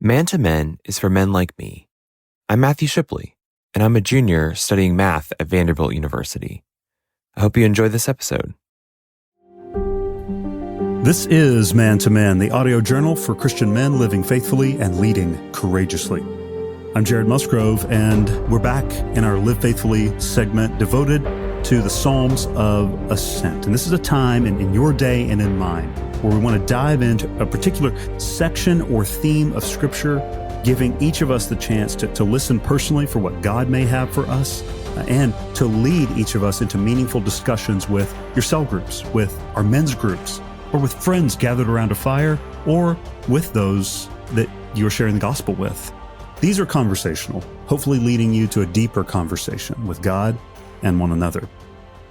Man to Men is for men like me. I'm Matthew Shipley, and I'm a junior studying math at Vanderbilt University. I hope you enjoy this episode. This is Man to Man, the audio journal for Christian men living faithfully and leading courageously. I'm Jared Musgrove, and we're back in our Live Faithfully segment devoted to the Psalms of Ascent. And this is a time in your day and in mine where we want to dive into a particular section or theme of Scripture, giving each of us the chance to listen personally for what God may have for us, and to lead each of us into meaningful discussions with your cell groups, with our men's groups, or with friends gathered around a fire, or with those that you're sharing the gospel with. These are conversational, hopefully leading you to a deeper conversation with God and one another.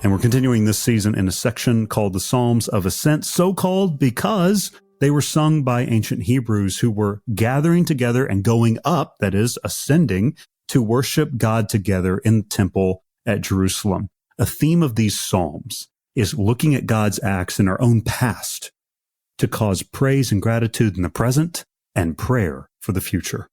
And we're continuing this season in a section called the Psalms of Ascent, so called because they were sung by ancient Hebrews who were gathering together and going up, that is, ascending, to worship God together in the temple at Jerusalem. A theme of these psalms is looking at God's acts in our own past to cause praise and gratitude in the present and prayer for the future.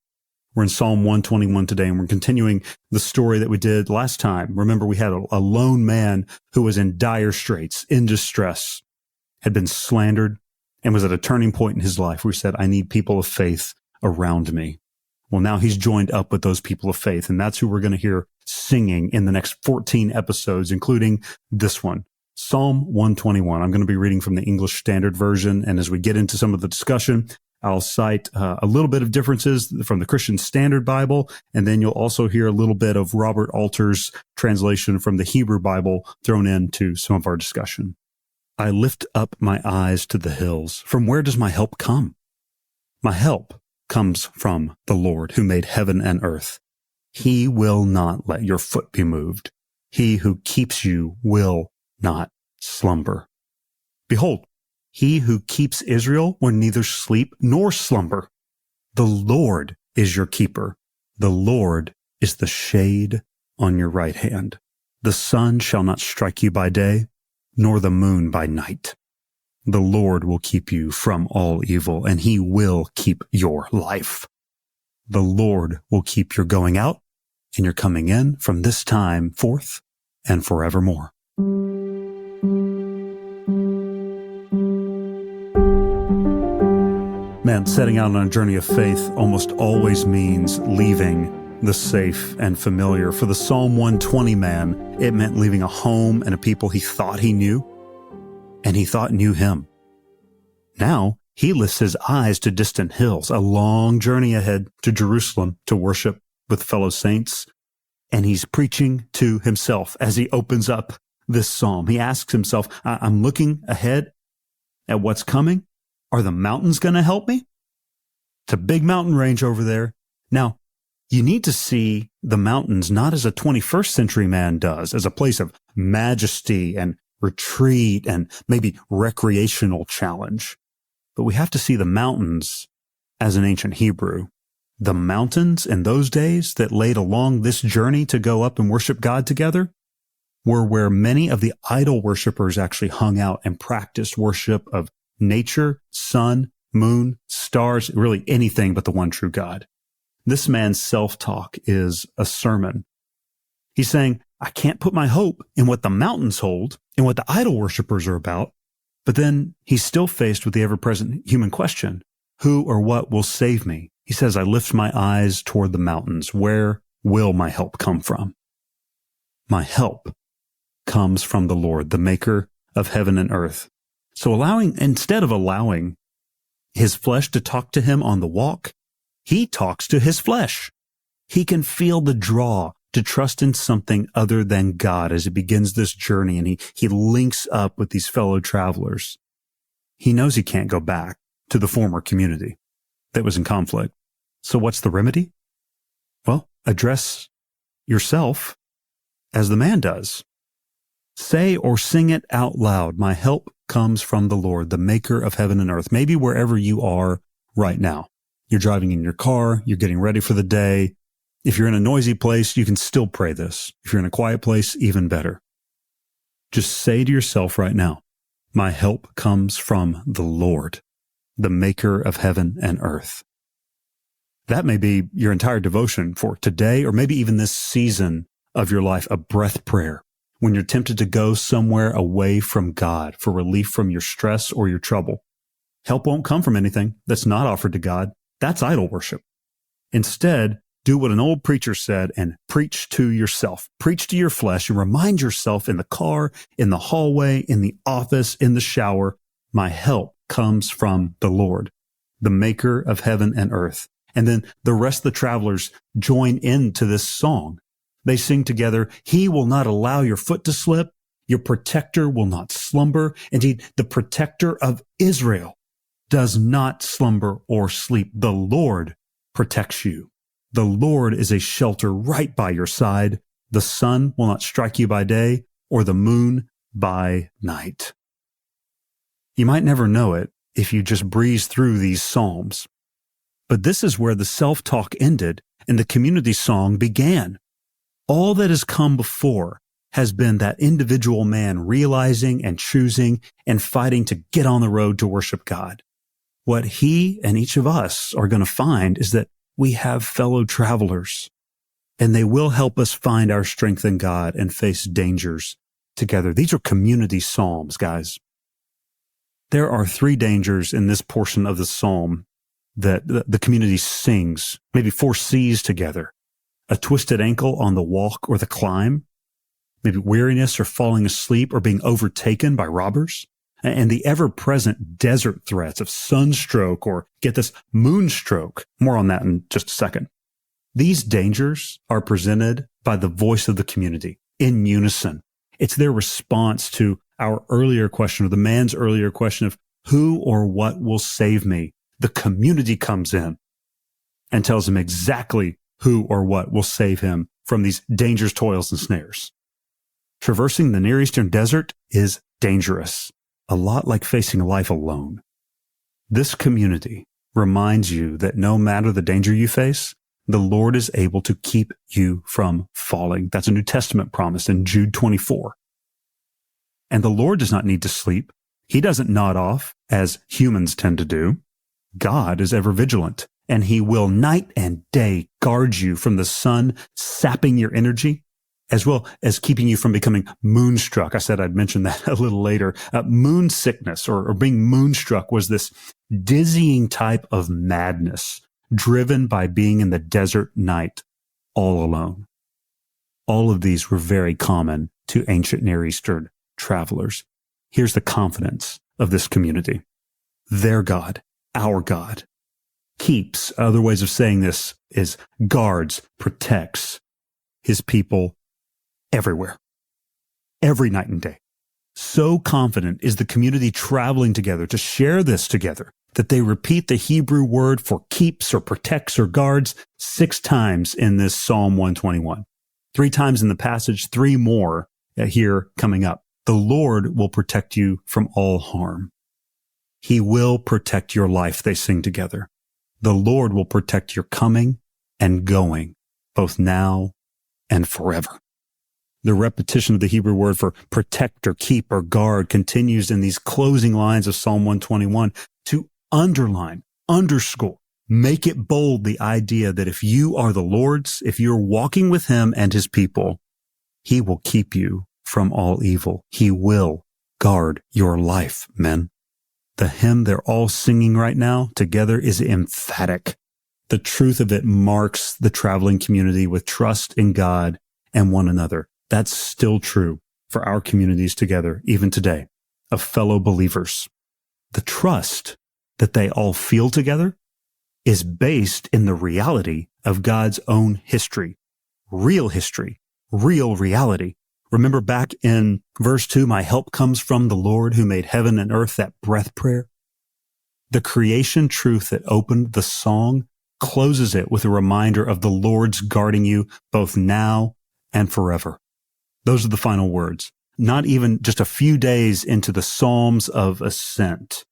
We're in Psalm 121 today, and we're continuing the story that we did last time. Remember, we had a lone man who was in dire straits, in distress, had been slandered, and was at a turning point in his life where he said, I need people of faith around me. Well, now he's joined up with those people of faith, and that's who we're going to hear singing in the next 14 episodes, including this one, Psalm 121. I'm going to be reading from the English Standard Version, and as we get into some of the discussion, I'll cite a little bit of differences from the Christian Standard Bible, and then you'll also hear a little bit of Robert Alter's translation from the Hebrew Bible thrown into some of our discussion. I lift up my eyes to the hills. From where does my help come? My help comes from the Lord who made heaven and earth. He will not let your foot be moved. He who keeps you will not slumber. Behold, he who keeps Israel will neither sleep nor slumber. The Lord is your keeper. The Lord is the shade on your right hand. The sun shall not strike you by day, nor the moon by night. The Lord will keep you from all evil, and he will keep your life. The Lord will keep your going out and your coming in from this time forth and forevermore. Man, setting out on a journey of faith almost always means leaving the safe and familiar. For the Psalm 120 man, it meant leaving a home and a people he thought he knew, and he thought knew him. Now, he lifts his eyes to distant hills, a long journey ahead to Jerusalem to worship with fellow saints, and he's preaching to himself as he opens up this psalm. He asks himself, I'm looking ahead at what's coming. Are the mountains going to help me? It's a big mountain range over there. Now, you need to see the mountains not as a 21st century man does, as a place of majesty and retreat and maybe recreational challenge. But we have to see the mountains as an ancient Hebrew. The mountains in those days that laid along this journey to go up and worship God together were where many of the idol worshipers actually hung out and practiced worship of nature, sun, moon, stars, really anything but the one true God. This man's self-talk is a sermon. He's saying, I can't put my hope in what the mountains hold and what the idol worshipers are about. But then he's still faced with the ever-present human question, who or what will save me? He says, I lift my eyes toward the mountains. Where will my help come from? My help comes from the Lord, the maker of heaven and earth. So instead of allowing his flesh to talk to him on the walk, he talks to his flesh. He can feel the draw to trust in something other than God as he begins this journey, and he links up with these fellow travelers. He knows he can't go back to the former community that was in conflict. So what's the remedy? Well, address yourself as the man does. Say or sing it out loud. My help comes from the Lord, the maker of heaven and earth. Maybe wherever you are right now. You're driving in your car. You're getting ready for the day. If you're in a noisy place, you can still pray this. If you're in a quiet place, even better. Just say to yourself right now, my help comes from the Lord, the maker of heaven and earth. That may be your entire devotion for today, or maybe even this season of your life, a breath prayer, when you're tempted to go somewhere away from God for relief from your stress or your trouble. Help won't come from anything that's not offered to God. That's idol worship. Instead, do what an old preacher said and preach to yourself. Preach to your flesh and remind yourself in the car, in the hallway, in the office, in the shower, my help comes from the Lord, the maker of heaven and earth. And then the rest of the travelers join into this song. They sing together, He will not allow your foot to slip. Your protector will not slumber. Indeed, the protector of Israel does not slumber or sleep. The Lord protects you. The Lord is a shelter right by your side. The sun will not strike you by day or the moon by night. You might never know it if you just breeze through these psalms. But this is where the self-talk ended and the community song began. All that has come before has been that individual man realizing and choosing and fighting to get on the road to worship God. What he and each of us are going to find is that we have fellow travelers, and they will help us find our strength in God and face dangers together. These are community psalms, guys. There are 3 dangers in this portion of the psalm that the community sings, maybe 4 C's together. A twisted ankle on the walk or the climb, maybe weariness or falling asleep or being overtaken by robbers, and the ever-present desert threats of sunstroke or, get this, moonstroke. More on that in just a second. These dangers are presented by the voice of the community in unison. It's their response to our earlier question, or the man's earlier question of who or what will save me. The community comes in and tells him exactly who or what will save him from these dangers, toils, and snares. Traversing the Near Eastern desert is dangerous, a lot like facing life alone. This community reminds you that no matter the danger you face, the Lord is able to keep you from falling. That's a New Testament promise in Jude 24. And the Lord does not need to sleep. He doesn't nod off as humans tend to do. God is ever vigilant, and he will night and day guard you from the sun sapping your energy, as well as keeping you from becoming moonstruck. I said I'd mention that a little later. Moon sickness or being moonstruck was this dizzying type of madness driven by being in the desert night all alone. All of these were very common to ancient Near Eastern travelers. Here's the confidence of this community. Their God, our God, keeps, other ways of saying this is guards, protects his people everywhere, every night and day. So confident is the community traveling together to share this together that they repeat the Hebrew word for keeps or protects or guards 6 times in this Psalm 121. 3 times in the passage, 3 more here coming up. The Lord will protect you from all harm. He will protect your life, they sing together. The Lord will protect your coming and going, both now and forever. The repetition of the Hebrew word for protect or keep or guard continues in these closing lines of Psalm 121 to underline, underscore, make it bold the idea that if you are the Lord's, if you're walking with him and his people, he will keep you from all evil. He will guard your life, men. The hymn they're all singing right now together is emphatic. The truth of it marks the traveling community with trust in God and one another. That's still true for our communities together, even today, of fellow believers. The trust that they all feel together is based in the reality of God's own history, real reality. Remember back in verse 2, my help comes from the Lord who made heaven and earth, that breath prayer. The creation truth that opened the song closes it with a reminder of the Lord's guarding you both now and forever. Those are the final words. Not even just a few days into the Psalms of Ascent,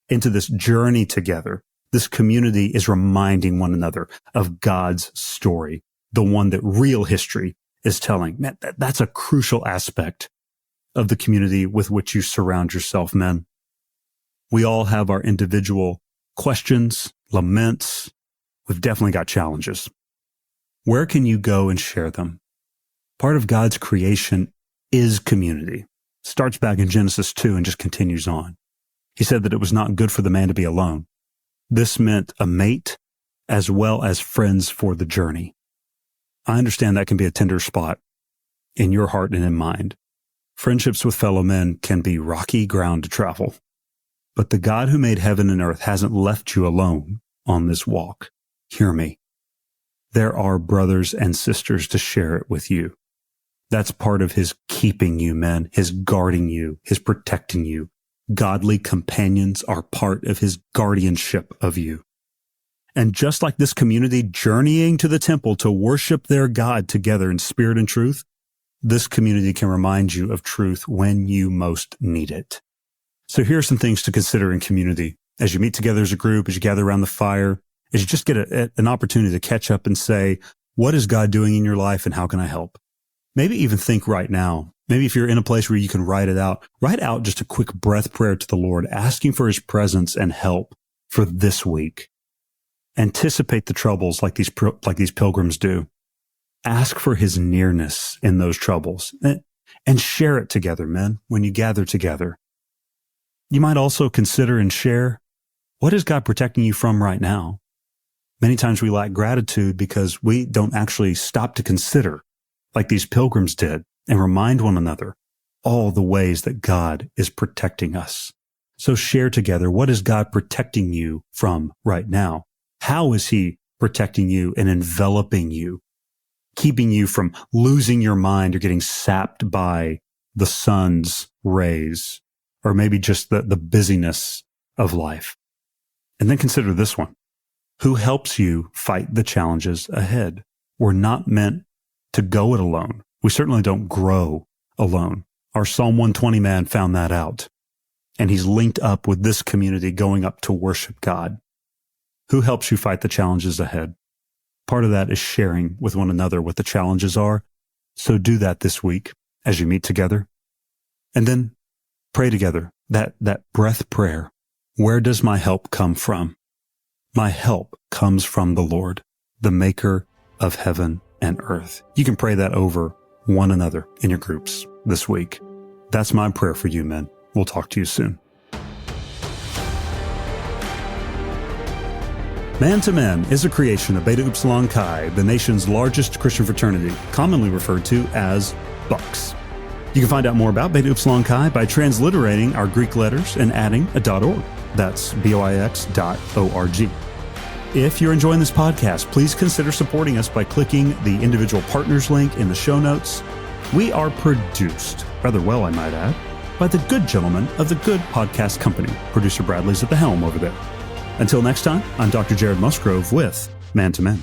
into this journey together, this community is reminding one another of God's story, the one that real history is telling. Man, that's a crucial aspect of the community with which you surround yourself, men. We all have our individual questions, laments, we've definitely got challenges. Where can you go and share them? Part of God's creation is community. Starts back in Genesis 2 and just continues on. He said that it was not good for the man to be alone. This meant a mate as well as friends for the journey. I understand that can be a tender spot in your heart and in mind. Friendships with fellow men can be rocky ground to travel. But the God who made heaven and earth hasn't left you alone on this walk. Hear me. There are brothers and sisters to share it with you. That's part of his keeping you, men, his guarding you, his protecting you. Godly companions are part of his guardianship of you. And just like this community journeying to the temple to worship their God together in spirit and truth, this community can remind you of truth when you most need it. So here are some things to consider in community as you meet together as a group, as you gather around the fire, as you just get an opportunity to catch up and say, what is God doing in your life and how can I help? Maybe even think right now. Maybe if you're in a place where you can write out just a quick breath prayer to the Lord, asking for his presence and help for this week. Anticipate the troubles like these pilgrims do. Ask for his nearness in those troubles and share it together, men, when you gather together. You might also consider and share, what is God protecting you from right now? Many times we lack gratitude because we don't actually stop to consider, like these pilgrims did, and remind one another all the ways that God is protecting us. So share together, what is God protecting you from right now? How is he protecting you and enveloping you, keeping you from losing your mind or getting sapped by the sun's rays, or maybe just the busyness of life? And then consider this one. Who helps you fight the challenges ahead? We're not meant to go it alone. We certainly don't grow alone. Our Psalm 120 man found that out. And he's linked up with this community going up to worship God. Who helps you fight the challenges ahead? Part of that is sharing with one another what the challenges are. So do that this week as you meet together. And then pray together, that breath prayer. Where does my help come from? My help comes from the Lord, the maker of heaven and earth. You can pray that over one another in your groups this week. That's my prayer for you, men. We'll talk to you soon. Man to Man is a creation of Beta Upsilon Chi, the nation's largest Christian fraternity, commonly referred to as Bucks. You can find out more about Beta Upsilon Chi by transliterating our Greek letters and adding a .org. That's boix.org. If you're enjoying this podcast, please consider supporting us by clicking the individual partners link in the show notes. We are produced, rather well I might add, by the good gentleman of the Good Podcast Company. Producer Bradley's at the helm over there. Until next time, I'm Dr. Jared Musgrove with Man to Man.